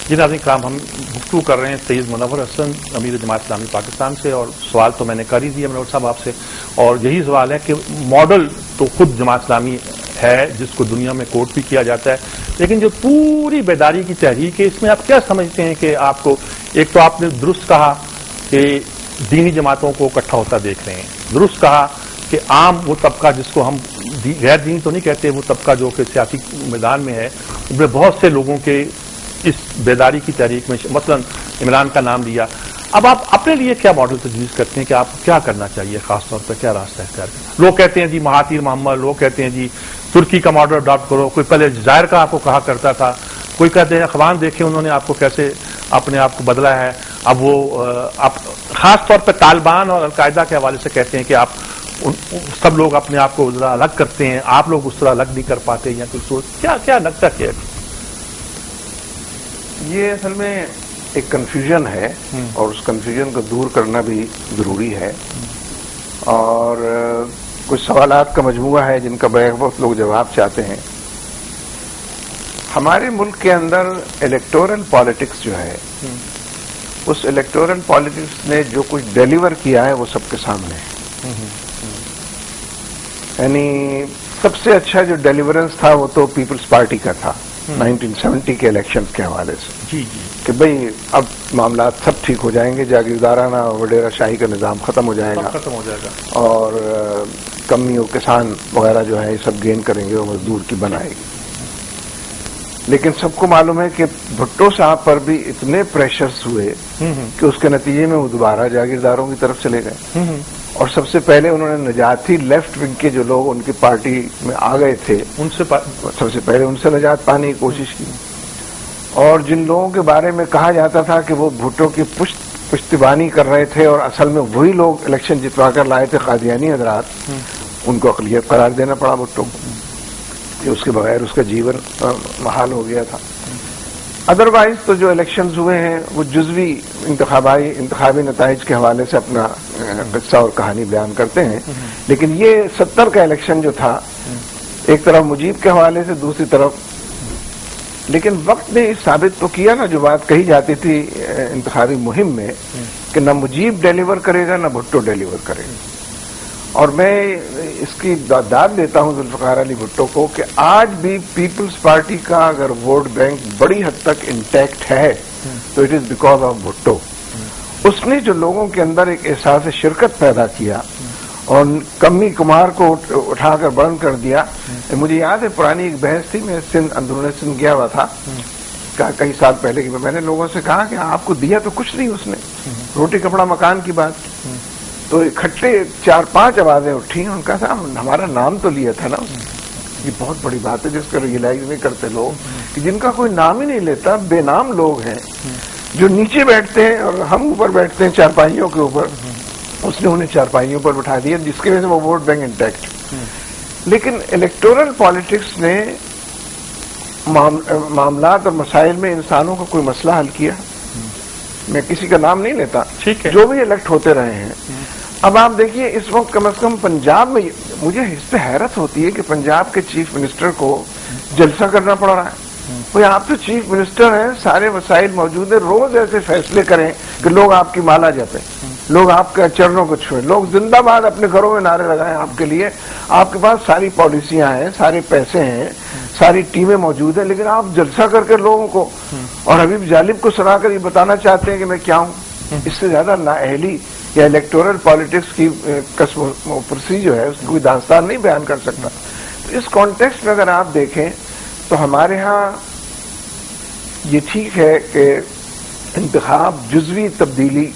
جی ناظرین کرام، ہم گفتگو کر رہے ہیں سید منور حسن امیر جماعت اسلامی پاکستان سے، اور سوال تو میں نے کر ہی دیا منور صاحب آپ سے، اور یہی سوال ہے کہ ماڈل تو خود جماعت اسلامی ہے جس کو دنیا میں کوٹ بھی کیا جاتا ہے، لیکن جو پوری بیداری کی تحریک ہے اس میں آپ کیا سمجھتے ہیں کہ آپ کو، ایک تو آپ نے درست کہا کہ دینی جماعتوں کو اکٹھا ہوتا دیکھ رہے ہیں، درست کہا کہ عام وہ طبقہ جس کو ہم غیر دینی تو نہیں کہتے، وہ طبقہ جو کہ سیاسی میدان میں ہے، ان میں بہت سے لوگوں کے اس بیداری کی تحریک میں مثلا عمران کا نام لیا. اب آپ اپنے لیے کیا ماڈل تجویز کرتے ہیں کہ آپ کیا کرنا چاہیے، خاص طور پر کیا راستہ اختیار کریں؟ لوگ کہتے ہیں جی مہاتیر محمد، لوگ کہتے ہیں جی ترکی کا ماڈل اڈاپٹ کرو، کوئی پہلے جزائر کا آپ کو کہا کرتا تھا، کوئی کہتے ہیں اخوان دیکھیں انہوں نے آپ کو کیسے اپنے آپ کو بدلا ہے. اب وہ آپ خاص طور پہ طالبان اور القاعدہ کے حوالے سے کہتے ہیں کہ آپ سب لوگ اپنے آپ کو ذرا الگ کرتے ہیں، آپ لوگ اس طرح الگ نہیں کر پاتے، یا کوئی سوچ کیا لگتا کیا ہے؟ یہ اصل میں ایک کنفیوژن ہے اور اس کنفیوژن کو دور کرنا بھی ضروری ہے، اور کچھ سوالات کا مجموعہ ہے جن کا بیک وقت لوگ جواب چاہتے ہیں. ہمارے ملک کے اندر الیکٹورل پالیٹکس جو ہے، اس الیکٹورل پالیٹکس نے جو کچھ ڈیلیور کیا ہے وہ سب کے سامنے ہے. یعنی سب سے اچھا جو ڈیلیورنس تھا وہ تو پیپلز پارٹی کا تھا 1970 کے الیکشنز کے حوالے سے، جی جی کہ بھئی اب معاملات سب ٹھیک ہو جائیں گے، جاگیردارانہ وڈیرہ شاہی کا نظام ختم ہو جائے گا، اور کمی اور کسان وغیرہ جو ہے یہ سب گین کریں گے اور مزدور کی بنائے گی. لیکن سب کو معلوم ہے کہ بھٹو صاحب پر بھی اتنے پریشرز ہوئے کہ اس کے نتیجے میں وہ دوبارہ جاگیرداروں کی طرف چلے گئے، اور سب سے پہلے انہوں نے نجاتی لیفٹ ونگ کے جو لوگ ان کی پارٹی میں آ گئے تھے سب سے پہلے ان سے نجات پانے کی کوشش کی. اور جن لوگوں کے بارے میں کہا جاتا تھا کہ وہ بھٹو کی پشتیبانی کر رہے تھے اور اصل میں وہی لوگ الیکشن جتوا کر لائے تھے قادیانی حضرات، ان کو اقلیت قرار دینا پڑا بھٹو کو، کہ اس کے بغیر اس کا جیون محال ہو گیا تھا. ادروائز تو جو الیکشنز ہوئے ہیں وہ جزوی انتخابی نتائج کے حوالے سے اپنا قصہ اور کہانی بیان کرتے ہیں، لیکن یہ 70 کا الیکشن جو تھا ایک طرف مجیب کے حوالے سے، دوسری طرف لیکن وقت نے ثابت تو کیا نا، جو بات کہی جاتی تھی انتخابی مہم میں کہ نہ مجیب ڈیلیور کرے گا نہ بھٹو ڈیلیور کرے گا. اور میں اس کی داد دیتا ہوں ذوالفقار علی بھٹو کو کہ آج بھی پیپلز پارٹی کا اگر ووٹ بینک بڑی حد تک انٹیکٹ ہے تو it is because of Bhutto. اس نے جو لوگوں کے اندر ایک احساس شرکت پیدا کیا اور کمی کمار کو اٹھا کر بلند کر دیا. مجھے یاد ہے پرانی ایک بحث تھی، میں اندرون سندھ گیا ہوا تھا کئی سال پہلے کی، میں نے لوگوں سے کہا کہ آپ کو دیا تو کچھ نہیں اس نے، روٹی کپڑا مکان کی بات. تو اکٹھے 4-5 آوازیں اٹھی، ان کا تھا ہمارا نام تو لیا تھا نا. یہ بہت بڑی بات ہے جس کا ریئلائز نہیں کرتے لوگ کہ جن کا کوئی نام ہی نہیں لیتا، بے نام لوگ ہیں جو نیچے بیٹھتے ہیں اور ہم اوپر بیٹھتے ہیں چارپائیوں کے اوپر. اس نے انہیں چارپائیوں پر بٹھا دیا جس کی وجہ سے وہ ووٹ بینک انٹیکٹ. لیکن الیکٹورل پالیٹکس نے معاملات اور مسائل میں انسانوں کا کوئی مسئلہ حل کیا. میں کسی کا نام نہیں لیتا، جو بھی الیکٹ ہوتے رہے ہیں. اب آپ دیکھیے اس وقت کم از کم پنجاب میں مجھے اس پہ حیرت ہوتی ہے کہ پنجاب کے چیف منسٹر کو جلسہ کرنا پڑ رہا ہے. بھئی آپ تو چیف منسٹر ہیں، سارے وسائل موجود ہیں، روز ایسے فیصلے کریں کہ لوگ آپ کی مالا جپیں، لوگ آپ کے چرنوں کو چھوئیں، لوگ زندہ باد اپنے گھروں میں نعرے لگائیں آپ کے لیے. آپ کے پاس ساری پالیسیاں ہیں، سارے پیسے ہیں، ساری ٹیمیں موجود ہیں، لیکن آپ جلسہ کر کے لوگوں کو اور حبیب جالب کو سنا کر یہ بتانا چاہتے ہیں کہ میں کیا ہوں. اس سے زیادہ نااہلی یا الیکٹورل پالیٹکس کی قسم و پرسی جو ہے اس کی کوئی داستان نہیں بیان کر سکتا. تو اس کانٹیکسٹ میں اگر آپ دیکھیں تو ہمارے ہاں یہ ٹھیک ہے کہ انتخاب جزوی تبدیلی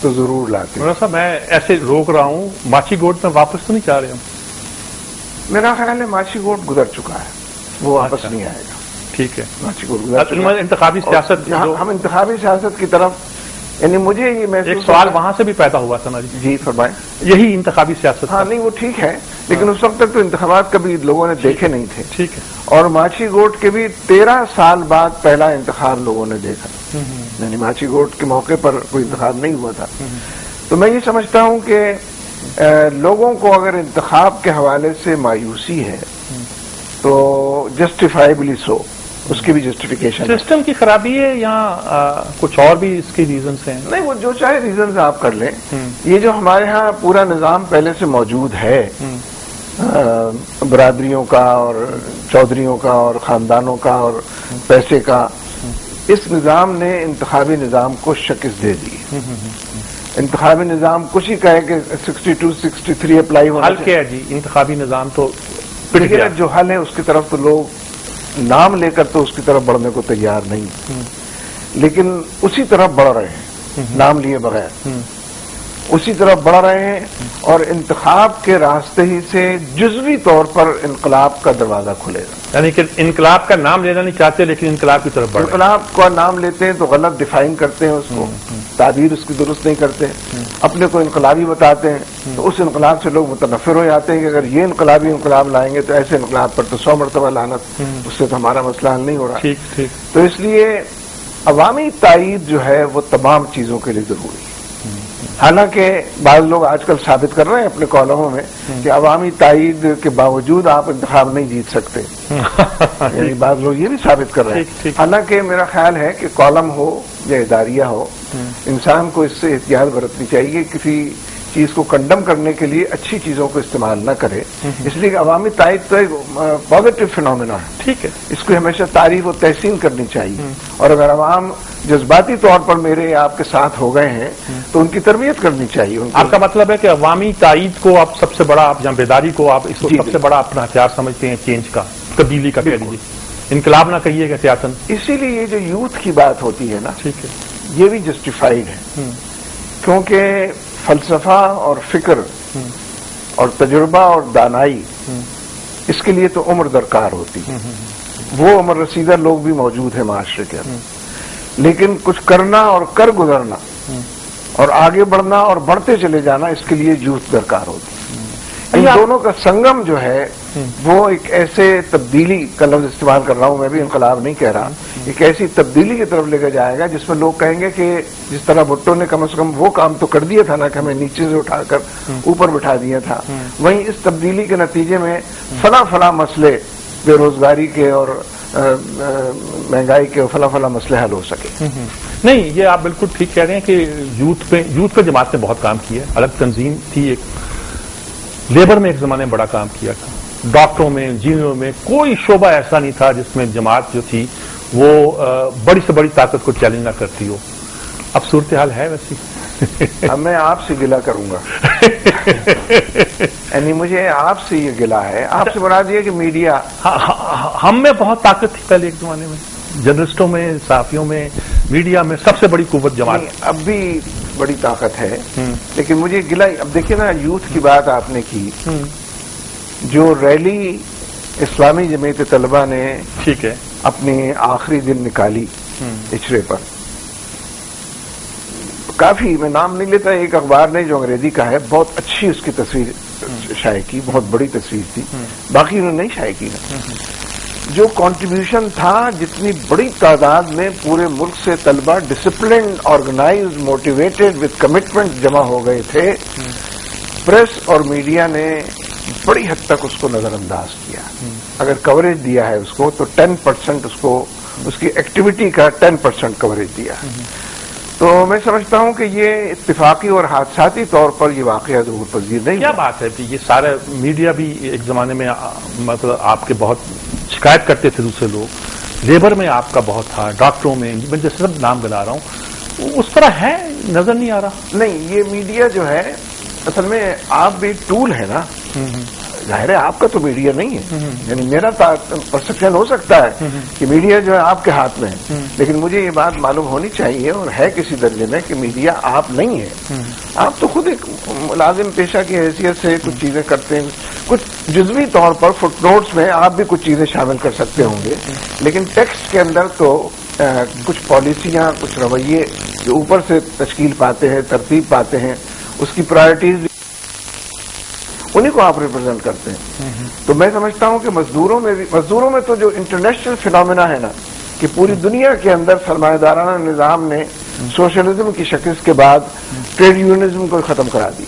تو ضرور لاتے ہیں. صاحب میں ایسے روک رہا ہوں، ماچھی گوٹ میں واپس تو نہیں چاہ رہے ہم؟ میرا خیال ہے ماچھی گوٹ گزر چکا ہے، وہ واپس نہیں آئے گا. ٹھیک ہے، ماچھی گوٹ گزر چکا ہے. انتخابی سیاست، ہم انتخابی سیاست کی طرف، یعنی مجھے یہ محسوس، ایک سوال وہاں سے بھی پیدا ہوا تھا نا جی فرمائیں. یہی انتخابی سیاست. ہاں نہیں وہ ٹھیک ہے، لیکن اس وقت تک تو انتخابات کبھی لوگوں نے دیکھے نہیں تھے. ٹھیک ہے. اور ماچھی گوٹ کے بھی 13 سال بعد پہلا انتخاب لوگوں نے دیکھا، یعنی ماچھی گوٹ کے موقع پر کوئی انتخاب نہیں ہوا تھا. تو میں یہ سمجھتا ہوں کہ لوگوں کو اگر انتخاب کے حوالے سے مایوسی ہے تو جسٹیفائبلی سو، اس کی بھی جسٹیفیکیشن. سسٹم کی خرابی ہے یا کچھ اور بھی اس کے ریزنز ہیں؟ نہیں، وہ جو چاہے ریزنز آپ کر لیں. یہ جو ہمارے ہاں پورا نظام پہلے سے موجود ہے، برادریوں کا اور چودھریوں کا اور خاندانوں کا اور پیسے کا، اس نظام نے انتخابی نظام کو شکست دے دی. انتخابی نظام کچھ ہی کہے کہ 62-63 اپلائی ہونا حل کیا ہے جی انتخابی نظام، تو جو حل ہے اس کی طرف تو لوگ نام لے کر تو اس کی طرف بڑھنے کو تیار نہیں، لیکن اسی طرف بڑھ رہے ہیں نام لیے بغیر، اسی طرف بڑھ رہے ہیں. اور انتخاب کے راستے ہی سے جزوی طور پر انقلاب کا دروازہ کھلے گا. یعنی کہ انقلاب کا نام لینا نہیں چاہتے لیکن انقلاب کی طرف بڑھ رہے ہیں. انقلاب کا نام لیتے ہیں تو غلط ڈیفائن کرتے ہیں اس کو، تعبیر اس کی درست نہیں کرتے، اپنے کو انقلابی بتاتے ہیں، تو اس انقلاب سے لوگ متنفر ہو جاتے ہیں کہ اگر یہ انقلاب لائیں گے تو ایسے انقلاب پر تو 100 مرتبہ لعنت، اس سے تو ہمارا مسئلہ حل نہیں ہو رہا. تو اس لیے عوامی تائید جو ہے وہ تمام چیزوں کے لیے ضروری ہے. حالانکہ بعض لوگ آج کل ثابت کر رہے ہیں اپنے کالموں میں کہ عوامی تائید کے باوجود آپ انتخاب نہیں جیت سکتے، یعنی بعض لوگ یہ بھی ثابت کر رہے ہیں. حالانکہ میرا خیال ہے کہ کالم ہو یا اداریہ ہو، انسان کو اس سے احتیاط برتنی چاہیے، کسی چیز کو کنڈم کرنے کے لیے اچھی چیزوں کو استعمال نہ کرے. اس لیے کہ عوامی تائید تو ایک پازیٹو فینومینا ہے، ٹھیک ہے، اس کو ہمیشہ تعریف و تحسین کرنی چاہیے. اور اگر عوام جذباتی طور پر میرے آپ کے ساتھ ہو گئے ہیں تو ان کی تربیت کرنی چاہیے. آپ کا مطلب ہے کہ عوامی تائید کو آپ سب سے بڑا، آپ جہاں بیداری کو آپ اس کو سب سے بڑا اپنا ہتھیار سمجھتے ہیں، چینج کا، تبدیلی کا، کہہ لیجیے، انقلاب نہ کہیے گا احتیاطاً. اسی لیے یہ جو یوتھ کی بات ہوتی ہے نا، ٹھیک ہے، یہ بھی جسٹیفائیڈ ہے، کیونکہ فلسفہ اور فکر اور تجربہ اور دانائی، اس کے لیے تو عمر درکار ہوتی ہے. وہ عمر رسیدہ لوگ بھی موجود ہیں معاشرے کے اندر، لیکن کچھ کرنا اور کر گزرنا اور آگے بڑھنا اور بڑھتے چلے جانا، اس کے لیے یوتھ درکار ہوتی ہے. ان دونوں کا سنگم جو ہے وہ ایک ایسے تبدیلی کا لفظ استعمال کر رہا ہوں میں بھی، انقلاب نہیں کہہ رہا، ایک ایسی تبدیلی کی طرف لے کے جائے گا جس میں لوگ کہیں گے کہ جس طرح بھٹو نے کم از کم وہ کام تو کر دیا تھا نا کہ ہمیں نیچے سے اٹھا کر اوپر بٹھا دیا تھا، وہیں اس تبدیلی کے نتیجے میں فلاں مسئلے بے روزگاری کے اور مہنگائی کے فلاں مسئلے حل ہو سکے۔ نہیں، یہ آپ بالکل ٹھیک کہہ رہے ہیں کہ یوتھ پہ جماعت نے بہت کام کیا ہے، الگ تنظیم تھی، ایک لیبر میں ایک زمانے میں بڑا کام کیا تھا، ڈاکٹروں میں، انجینئروں میں کوئی شعبہ ایسا نہیں تھا جس میں جماعت جو تھی وہ بڑی سے بڑی طاقت کو چیلنج نہ کرتی ہو۔ اب صورتحال ہے ویسی۔ اب میں آپ سے گلہ کروں گا، یعنی مجھے آپ سے یہ گلہ ہے، آپ سے بنا دیا کہ میڈیا، ہم میں بہت طاقت تھی پہلے ایک زمانے میں، جرنلسٹوں میں، صحافیوں میں، میڈیا میں سب سے بڑی قوت جماعت۔ اب بھی بڑی طاقت ہے، لیکن مجھے گلہ، اب دیکھیے نا یوتھ کی بات آپ نے کی، جو ریلی اسلامی جمعیت طلبہ نے ٹھیک ہے اپنی آخری دن نکالی اچھرے پر، کافی، میں نام نہیں لیتا، ایک اخبار نے جو انگریزی کا ہے بہت اچھی اس کی تصویر شائع کی، بہت بڑی تصویر تھی، باقی انہوں نے نہیں شائع کی نا۔ جو کنٹریبیوشن تھا، جتنی بڑی تعداد میں پورے ملک سے طلبہ disciplined, organized, motivated with commitment جمع ہو گئے تھے، پریس اور میڈیا نے بڑی حد تک اس کو نظر انداز کیا۔ اگر کوریج دیا ہے اس کو تو 10% اس کی ایکٹیویٹی کا 10% کوریج دیا۔ تو میں سمجھتا ہوں کہ یہ اتفاقی اور حادثاتی طور پر یہ واقعہ ظہور پذیر نہیں۔ کیا بات ہے کہ یہ سارا میڈیا بھی ایک زمانے میں مطلب آپ کے بہت شکایت کرتے تھے دوسرے لوگ، لیبر میں آپ کا بہت تھا، ڈاکٹروں میں، میں جیسے سب نام بنا رہا ہوں، اس طرح ہے نظر نہیں آ رہا۔ نہیں، یہ میڈیا جو ہے اصل میں آپ بھی ٹول ہے نا، ظاہر ہے آپ کا تو میڈیا نہیں ہے، یعنی میرا پرسپشن ہو سکتا ہے کہ میڈیا جو ہے آپ کے ہاتھ میں ہے، لیکن مجھے یہ بات معلوم ہونی چاہیے اور ہے کسی درجے میں کہ میڈیا آپ نہیں ہے، آپ تو خود ایک ملازم پیشہ کی حیثیت سے کچھ چیزیں کرتے ہیں، کچھ جزوی طور پر فٹ نوٹس میں آپ بھی کچھ چیزیں شامل کر سکتے ہوں گے، لیکن ٹیکسٹ کے اندر تو کچھ پالیسیاں، کچھ رویے جو اوپر سے تشکیل پاتے ہیں، ترتیب پاتے ہیں، اس کی پرائرٹیز انہیں کو آپ ریپرزینٹ کرتے ہیں۔ تو میں سمجھتا ہوں کہ مزدوروں میں تو جو انٹرنیشنل فینومینا ہے نا، کہ پوری دنیا کے اندر سرمایہ دارانہ نظام نے سوشلزم کی شکست کے بعد ٹریڈ یونینزم کو ختم کرا دی،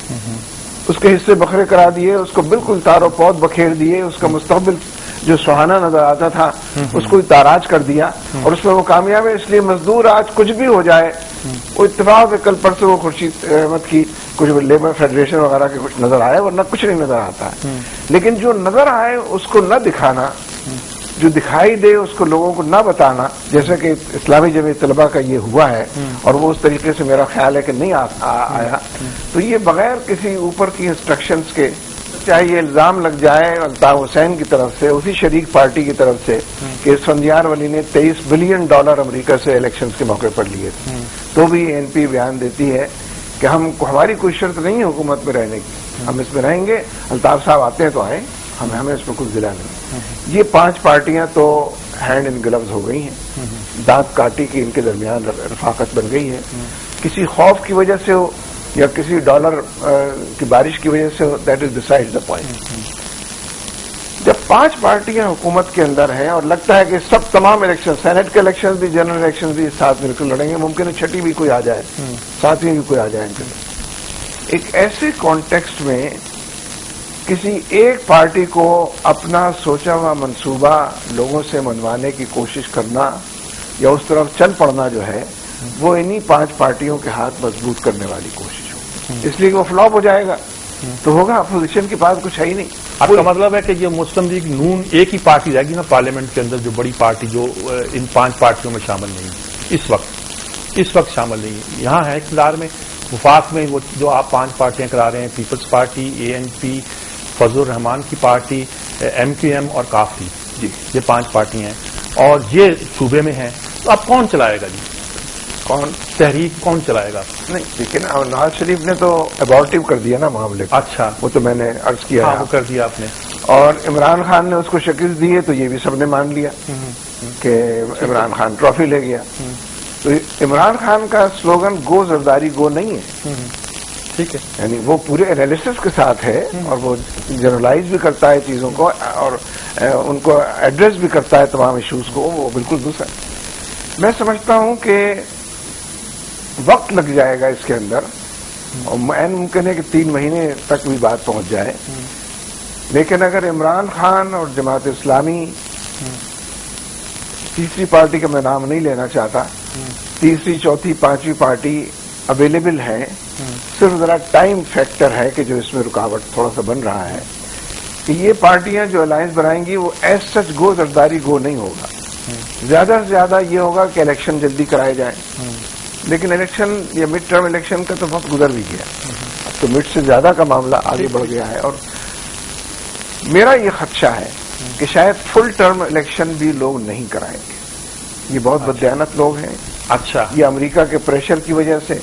اس کے حصے بکھرے کرا دیے، اس کو بالکل تار و پود بکھیر دیے، اس کا مستقبل جو سہانا نظر آتا تھا اس کو تاراج کر دیا، اور اس میں وہ کامیاب ہے۔ اس لیے مزدور آج کچھ بھی ہو جائے، وہ اتفاق ہے کل پرسوں وہ خورشید احمد کی کچھ لیبر فیڈریشن وغیرہ کے کچھ نظر آئے، ورنہ کچھ نہیں نظر آتا ہے، لیکن جو نظر آئے اس کو نہ دکھانا، جو دکھائی دے اس کو لوگوں کو نہ بتانا، جیسا کہ اسلامی جمعیت طلبہ کا یہ ہوا ہے، اور وہ اس طریقے سے میرا خیال ہے کہ نہیں آیا، تو یہ بغیر کسی اوپر کی انسٹرکشنز کے، چاہے یہ الزام لگ جائے الطاف حسین کی طرف سے، اسی شریک پارٹی کی طرف سے، کہ اسفندیار ولی نے $23 بلین امریکہ سے الیکشنز کے موقع پر لیے تھے، تو بھی این پی بیان دیتی ہے کہ ہماری کوئی شرط نہیں ہے حکومت میں رہنے کی، ہم اس میں رہیں گے، الطاف صاحب آتے ہیں تو آئیں، ہمیں اس میں کچھ ضلع نہیں۔ یہ 5 پارٹیاں تو ہینڈ ان گلوز ہو گئی ہیں، دانت کاٹی کی ان کے درمیان رفاقت بن گئی ہے، کسی خوف کی وجہ سے ہو یا کسی ڈالر کی بارش کی وجہ سے ہو، that is beside the point. جب 5 پارٹیاں حکومت کے اندر ہیں اور لگتا ہے کہ سب تمام الیکشن، سینٹ کے الیکشن بھی، جنرل الیکشن بھی ساتھ مل کر لڑیں گے، ممکن ہے چھٹی بھی کوئی آ جائے، ساتویں بھی کوئی آ جائے، ایک ایسے کانٹیکسٹ میں کسی ایک پارٹی کو اپنا سوچا ہوا منصوبہ لوگوں سے منوانے کی کوشش کرنا یا اس طرف چل پڑنا جو ہے، وہ انہی 5 پارٹیوں کے ہاتھ مضبوط کرنے والی کوشش ہو، اس لیے کہ وہ فلاپ ہو جائے گا تو ہوگا، اپوزیشن کے پاس کچھ ہے ہی نہیں۔ آپ کا مطلب ہے کہ یہ مسلم لیگ نون ایک ہی پارٹی رہے گی نا پارلیمنٹ کے اندر، جو بڑی پارٹی جو ان 5 پارٹیوں میں شامل نہیں اس وقت شامل نہیں، یہاں ہے اقتدار میں، وفاق میں وہ جو آپ 5 پارٹیاں کرا رہے ہیں، پیپلز پارٹی، ANP، فضل الرحمان کی پارٹی، MQM اور کافی، جی یہ 5 پارٹیاں ہیں اور یہ صوبے میں ہیں، تو اب کون چلائے گا؟ جی کون تحریک کون چلائے گا؟ نہیں لیکن نواز شریف نے تو ابارٹیو کر دیا نا معاملے کو۔ اچھا، وہ تو میں نے عرض کیا، وہ کر دیا آپ نے، اور عمران خان نے اس کو شکست دی ہے تو یہ بھی سب نے مان لیا کہ عمران خان ٹرافی لے گیا۔ تو عمران خان کا سلوگن گو زرداری گو نہیں ہے، ٹھیک ہے، یعنی وہ پورے انالیسس کے ساتھ ہے اور وہ جنرلائز بھی کرتا ہے چیزوں کو اور ان کو ایڈریس بھی کرتا ہے تمام ایشوز کو، وہ بالکل دوسرا. میں سمجھتا ہوں کہ وقت لگ جائے گا اس کے اندر اور ممکن ہے کہ 3 مہینے تک بھی بات پہنچ جائے، لیکن اگر عمران خان اور جماعت اسلامی، تیسری پارٹی کا میں نام نہیں لینا چاہتا، تیسری چوتھی پانچویں پارٹی اویلیبل ہے، صرف ذرا ٹائم فیکٹر ہے کہ جو اس میں رکاوٹ تھوڑا سا بن رہا ہے کہ یہ پارٹیاں جو الائنس بنائیں گی وہ ایز سچ گو زرداری گو نہیں ہوگا. زیادہ سے زیادہ یہ ہوگا کہ الیکشن جلدی کرائے جائیں، لیکن الیکشن یا مڈ ٹرم الیکشن کا تو وقت گزر بھی گیا، اب تو مڈ سے زیادہ کا معاملہ آگے بڑھ گیا ہے. اور میرا یہ خدشہ ہے کہ شاید فل ٹرم الیکشن بھی لوگ نہیں کرائیں گے. یہ بہت بددیانت لوگ ہیں. اچھا، یہ امریکہ کے پریشر کی وجہ سے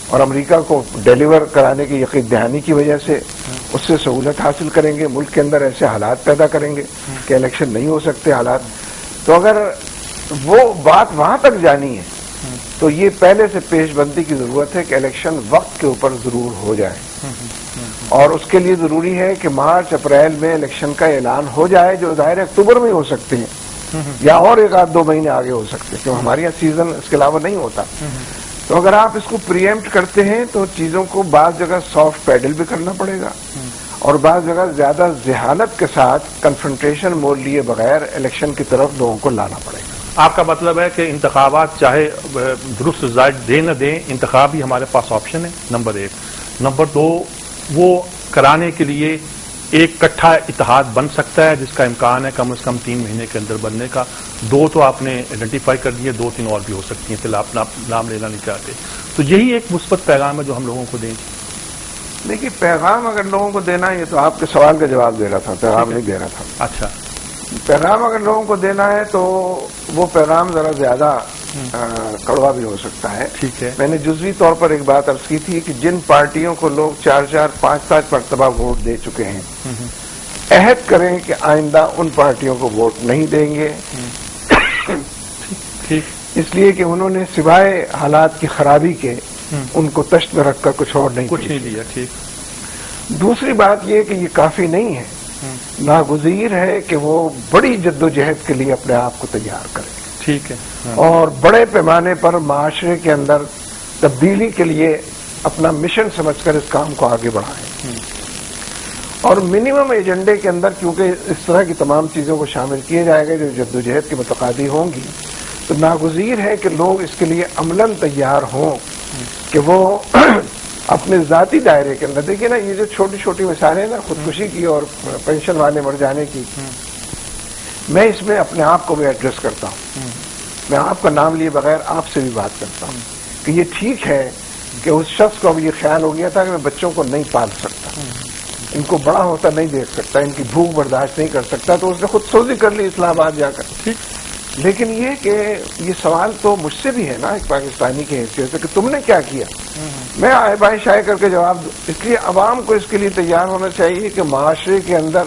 اور امریکہ کو ڈیلیور کرانے کی یقین دہانی کی وجہ سے اس سے سہولت حاصل کریں گے، ملک کے اندر ایسے حالات پیدا کریں گے کہ الیکشن نہیں ہو سکتے حالات. تو اگر وہ بات وہاں تک جانی ہے تو یہ پہلے سے پیش بندی کی ضرورت ہے کہ الیکشن وقت کے اوپر ضرور ہو جائے، اور اس کے لیے ضروری ہے کہ مارچ اپریل میں الیکشن کا اعلان ہو جائے، جو ظاہر اکتوبر میں ہو سکتے ہیں یا اور 1-2 مہینے آگے ہو سکتے ہیں، کیونکہ ہمارے یہاں سیزن اس کے علاوہ نہیں ہوتا. تو اگر آپ اس کو پریمپٹ کرتے ہیں تو چیزوں کو بعض جگہ سافٹ پیڈل بھی کرنا پڑے گا اور بعض جگہ زیادہ ذہانت کے ساتھ کنفرنٹریشن موڈ لیے بغیر الیکشن کی طرف لوگوں کو لانا پڑے گا. آپ کا مطلب ہے کہ انتخابات چاہے درست رزلٹ دیں نہ دیں، انتخاب ہی ہمارے پاس آپشن ہے، نمبر 1. نمبر 2، وہ کرانے کے لیے ایک کٹھا اتحاد بن سکتا ہے جس کا امکان ہے کم از کم 3 مہینے کے اندر بننے کا. 2 تو آپ نے آئیڈینٹیفائی کر دیے، 2-3 اور بھی ہو سکتی ہیں، فی الحال آپ نام لینا نہیں چاہتے. تو یہی ایک مثبت پیغام ہے جو ہم لوگوں کو دیں. دیکھیے، پیغام اگر لوگوں کو دینا ہے، یہ تو آپ کے سوال کا جواب دے رہا تھا، پیغام نہیں دے رہا تھا. اچھا، پیغام اگر لوگوں کو دینا ہے تو وہ پیغام ذرا زیادہ کڑوا بھی ہو سکتا ہے. ٹھیک ہے. میں نے جزوی طور پر ایک بات عرض کی تھی کہ جن پارٹیوں کو لوگ 4-4 5-5 مرتبہ ووٹ دے چکے ہیں، عہد کریں کہ آئندہ ان پارٹیوں کو ووٹ نہیں دیں گے، اس لیے کہ انہوں نے سوائے حالات کی خرابی کے ان کو تشت میں رکھ کر کچھ اور نہیں دیا. ٹھیک. دوسری بات یہ کہ یہ کافی نہیں ہے، ناگزیر ہے کہ وہ بڑی جدوجہد کے لیے اپنے آپ کو تیار کریں. ٹھیک ہے. اور بڑے پیمانے پر معاشرے کے اندر تبدیلی کے لیے اپنا مشن سمجھ کر اس کام کو آگے بڑھائیں. اور منیمم ایجنڈے کے اندر کیونکہ اس طرح کی تمام چیزوں کو شامل کیا جائے گا جو جدوجہد کے متقاضی ہوں گی، تو ناگزیر ہے کہ لوگ اس کے لیے عملاً تیار ہوں کہ وہ اپنے ذاتی دائرے کے اندر. دیکھیے نا، یہ جو چھوٹی چھوٹی مثالیں نا خودکشی کی اور پینشن والے مر جانے کی، میں اس میں اپنے آپ کو بھی ایڈریس کرتا ہوں. میں آپ کا نام لیے بغیر آپ سے بھی بات کرتا ہوں کہ یہ ٹھیک ہے کہ اس شخص کو اب یہ خیال ہو گیا تھا کہ میں بچوں کو نہیں پال سکتا، ان کو بڑا ہوتا نہیں دیکھ سکتا، ان کی بھوک برداشت نہیں کر سکتا، تو اس نے خود سوزی کر لی اسلام آباد جا کر. لیکن یہ کہ یہ سوال تو مجھ سے بھی ہے نا ایک پاکستانی کی حیثیت سے کہ تم نے کیا کیا. میں آئے بائیں شائع کر کے جواب دوں. اس لیے عوام کو اس کے لیے تیار ہونا چاہیے کہ معاشرے کے اندر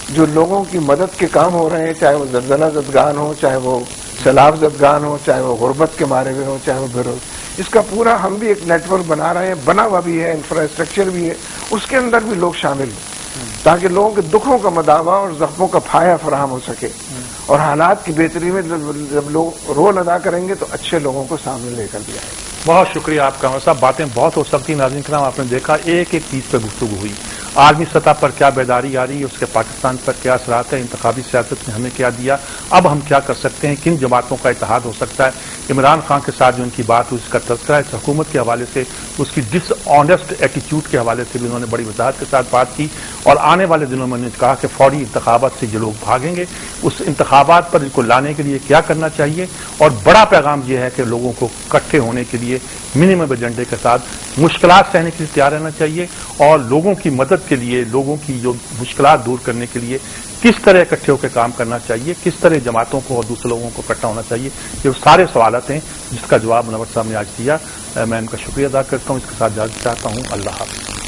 جو لوگوں کی مدد کے کام ہو رہے ہیں، چاہے وہ زلزلہ زدگان ہو، چاہے وہ سیلاب زدگان ہو، چاہے وہ غربت کے مارے ہوئے ہوں، چاہے وہ بے روز، اس کا پورا ہم بھی ایک نیٹ ورک بنا رہے ہیں، بنا ہوا بھی ہے، انفراسٹرکچر بھی ہے، اس کے اندر بھی لوگ شامل ہوں تاکہ لوگوں کے دکھوں کا مداوع اور زخموں کا پھایا فراہم ہو سکے. اور حالات کی بہتری میں جب لوگ رول ادا کریں گے تو اچھے لوگوں کو سامنے لے کر بھی آئیں گے. بہت شکریہ آپ کا. صاحب باتیں بہت ہو سکتی. ناظرین کرام، آپ نے دیکھا ایک ایک چیز پہ گفتگو ہوئی. عالمی سطح پر کیا بیداری آ رہی ہے، اس کے پاکستان پر کیا اثرات ہے، انتخابی سیاست نے ہمیں کیا دیا، اب ہم کیا کر سکتے ہیں، کن جماعتوں کا اتحاد ہو سکتا ہے. عمران خان کے ساتھ جو ان کی بات ہوئی، اس کا تذکرہ ہے. حکومت کے حوالے سے اس کی ڈس آنیسٹ ایٹیچیوڈ کے حوالے سے بھی انہوں نے بڑی وضاحت کے ساتھ بات کی. اور آنے والے دنوں میں انہوں نے کہا کہ فوری انتخابات سے جو لوگ بھاگیں گے، اس انتخابات پر ان کو لانے کے لیے کیا کرنا چاہیے. اور بڑا پیغام یہ ہے کہ لوگوں کو اکٹھے ہونے کے لیے منیمم ایجنڈے کے ساتھ مشکلات سہنے کے لیے تیار رہنا چاہیے، اور لوگوں کی مدد کے لیے، لوگوں کی جو مشکلات دور کرنے کے لیے کس طرح اکٹھے ہو کے کام کرنا چاہیے، کس طرح جماعتوں کو اور دوسرے لوگوں کو اکٹھا ہونا چاہیے. یہ سارے سوالات ہیں جس کا جواب منور صاحب نے آج دیا. میں ان کا شکریہ ادا کرتا ہوں. اس کے ساتھ اجازت چاہتا ہوں. اللہ حافظ.